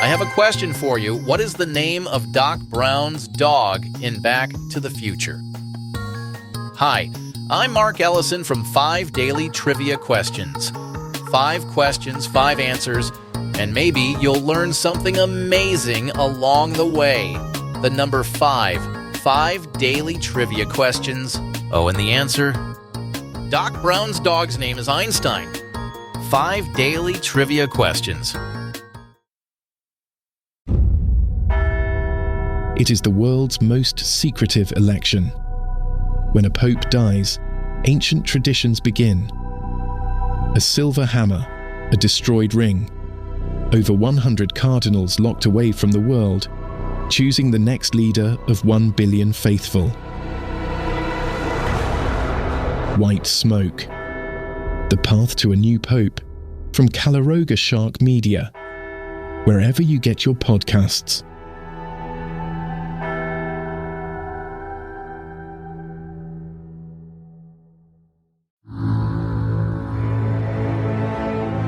I have a question for you. What is the name of Doc Brown's dog in Back to the Future? Hi, I'm Mark Ellison from 5 Daily Trivia Questions. 5 questions, 5 answers, and maybe you'll learn something amazing along the way. The number 5. 5 Daily Trivia Questions. Oh, and the answer? Doc Brown's dog's name is Einstein. 5 Daily Trivia Questions. It is the world's most secretive election. When a pope dies, ancient traditions begin. A silver hammer, a destroyed ring, over 100 cardinals locked away from the world, choosing the next leader of 1 billion faithful. White smoke. The path to a new pope, from Calaroga Shark Media, wherever you get your podcasts.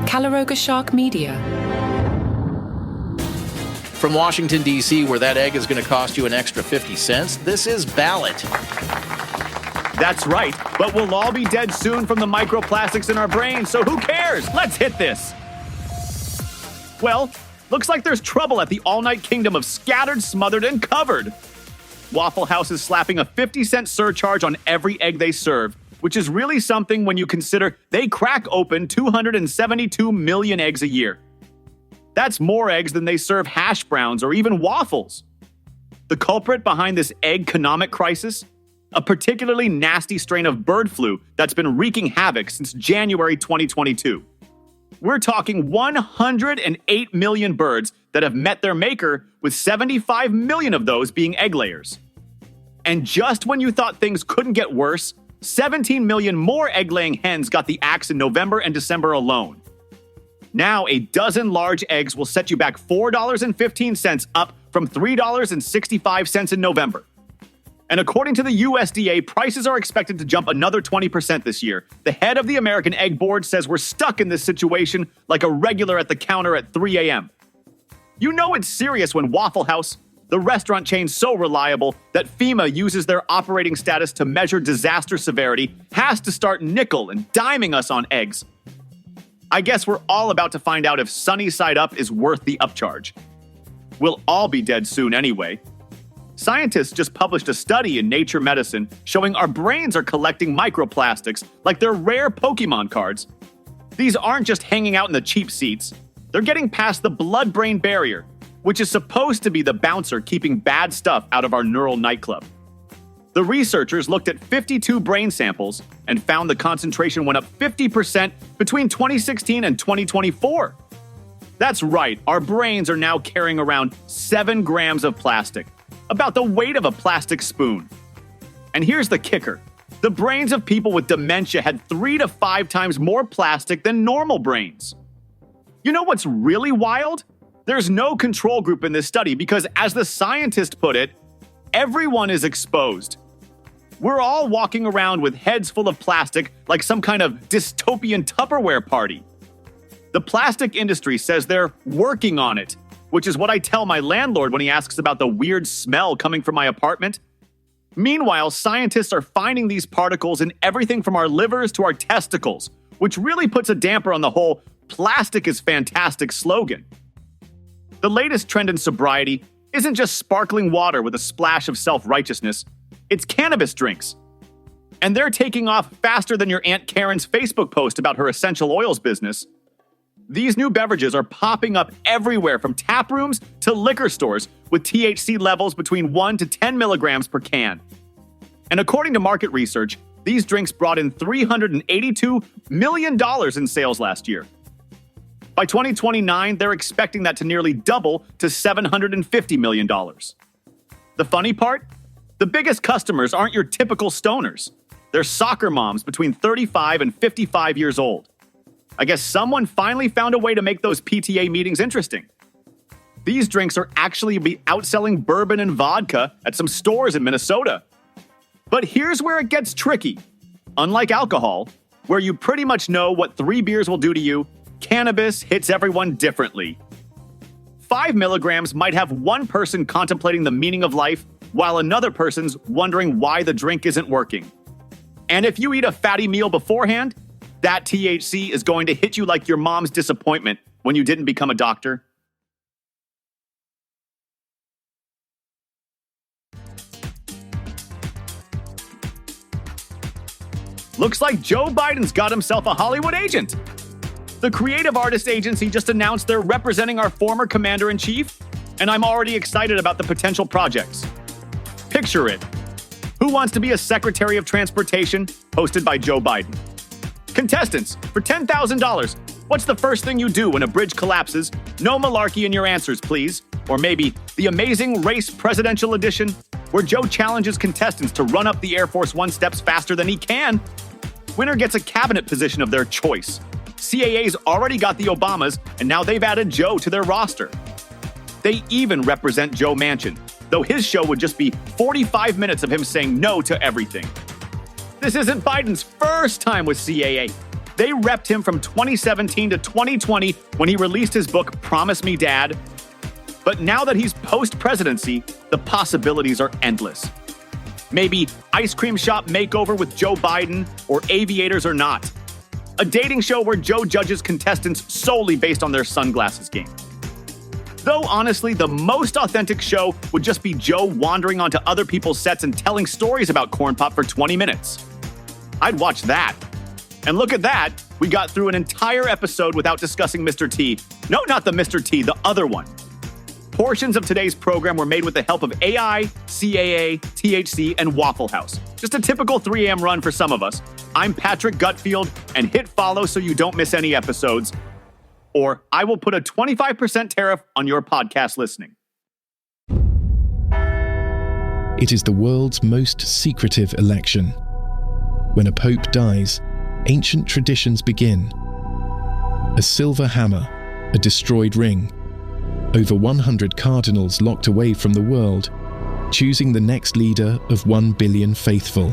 Calaroga Shark Media. From Washington, D.C., where that egg is going to cost you an extra 50 cents, this is Ballot. That's right, but we'll all be dead soon from the microplastics in our brains, so who cares? Let's hit this! Well, looks like there's trouble at the all-night kingdom of Scattered, Smothered, and Covered. Waffle House is slapping a 50-cent surcharge on every egg they serve, which is really something when you consider they crack open 272 million eggs a year. That's more eggs than they serve hash browns or even waffles. The culprit behind this egg-conomic crisis? A particularly nasty strain of bird flu that's been wreaking havoc since January 2022. We're talking 108 million birds that have met their maker, with 75 million of those being egg layers. And just when you thought things couldn't get worse, 17 million more egg-laying hens got the axe in November and December alone. Now, a dozen large eggs will set you back $4.15, up from $3.65 in November. And according to the USDA, prices are expected to jump another 20% this year. The head of the American Egg Board says we're stuck in this situation like a regular at the counter at 3 a.m. You know it's serious when Waffle House, the restaurant chain so reliable that FEMA uses their operating status to measure disaster severity, has to start nickel and diming us on eggs. I guess we're all about to find out if Sunny Side Up is worth the upcharge. We'll all be dead soon anyway. Scientists just published a study in Nature Medicine showing our brains are collecting microplastics like they're rare Pokemon cards. These aren't just hanging out in the cheap seats. They're getting past the blood-brain barrier, which is supposed to be the bouncer keeping bad stuff out of our neural nightclub. The researchers looked at 52 brain samples and found the concentration went up 50% between 2016 and 2024. That's right, our brains are now carrying around 7 grams of plastic, about the weight of a plastic spoon. And here's the kicker. The brains of people with dementia had 3 to 5 times more plastic than normal brains. You know what's really wild? There's no control group in this study because, as the scientist put it, everyone is exposed. We're all walking around with heads full of plastic like some kind of dystopian Tupperware party. The plastic industry says they're working on it, which is what I tell my landlord when he asks about the weird smell coming from my apartment. Meanwhile, scientists are finding these particles in everything from our livers to our testicles, which really puts a damper on the whole "plastic is fantastic" slogan. The latest trend in sobriety isn't just sparkling water with a splash of self-righteousness, it's cannabis drinks. And they're taking off faster than your Aunt Karen's Facebook post about her essential oils business. These new beverages are popping up everywhere from tap rooms to liquor stores with THC levels between 1 to 10 milligrams per can. And according to market research, these drinks brought in $382 million in sales last year. By 2029, they're expecting that to nearly double to $750 million. The funny part? The biggest customers aren't your typical stoners. They're soccer moms between 35 and 55 years old. I guess someone finally found a way to make those PTA meetings interesting. These drinks are actually outselling bourbon and vodka at some stores in Minnesota. But here's where it gets tricky. Unlike alcohol, where you pretty much know what 3 beers will do to you, cannabis hits everyone differently. 5 milligrams might have one person contemplating the meaning of life, while another person's wondering why the drink isn't working. And if you eat a fatty meal beforehand, that THC is going to hit you like your mom's disappointment when you didn't become a doctor. Looks like Joe Biden's got himself a Hollywood agent. The Creative Artist Agency just announced they're representing our former commander-in-chief, and I'm already excited about the potential projects. Picture it. Who Wants to Be a Secretary of Transportation? Hosted by Joe Biden. Contestants, for $10,000, what's the first thing you do when a bridge collapses? No malarkey in your answers, please. Or maybe the Amazing Race Presidential Edition, where Joe challenges contestants to run up the Air Force One steps faster than he can. Winner gets a cabinet position of their choice. CAA's already got the Obamas, and now they've added Joe to their roster. They even represent Joe Manchin, though his show would just be 45 minutes of him saying no to everything. This isn't Biden's first time with CAA. They repped him from 2017 to 2020 when he released his book, Promise Me, Dad. But now that he's post-presidency, the possibilities are endless. Maybe ice cream shop makeover with Joe Biden, or Aviators or Not. A dating show where Joe judges contestants solely based on their sunglasses game. Though honestly, the most authentic show would just be Joe wandering onto other people's sets and telling stories about Corn Pop for 20 minutes. I'd watch that. And look at that, we got through an entire episode without discussing Mr. T. No, not the Mr. T, the other one. Portions of today's program were made with the help of AI, CAA, THC, and Waffle House. Just a typical 3 a.m. run for some of us. I'm Patrick Gutfield, and hit follow so you don't miss any episodes. Or I will put a 25% tariff on your podcast listening. It is the world's most secretive election. When a pope dies, ancient traditions begin. A silver hammer, a destroyed ring, over 100 cardinals locked away from the world, choosing the next leader of 1 billion faithful.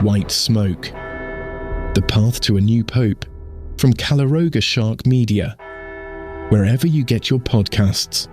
White Smoke. The Path to a New Pope, from Caloroga Shark Media, wherever you get your podcasts.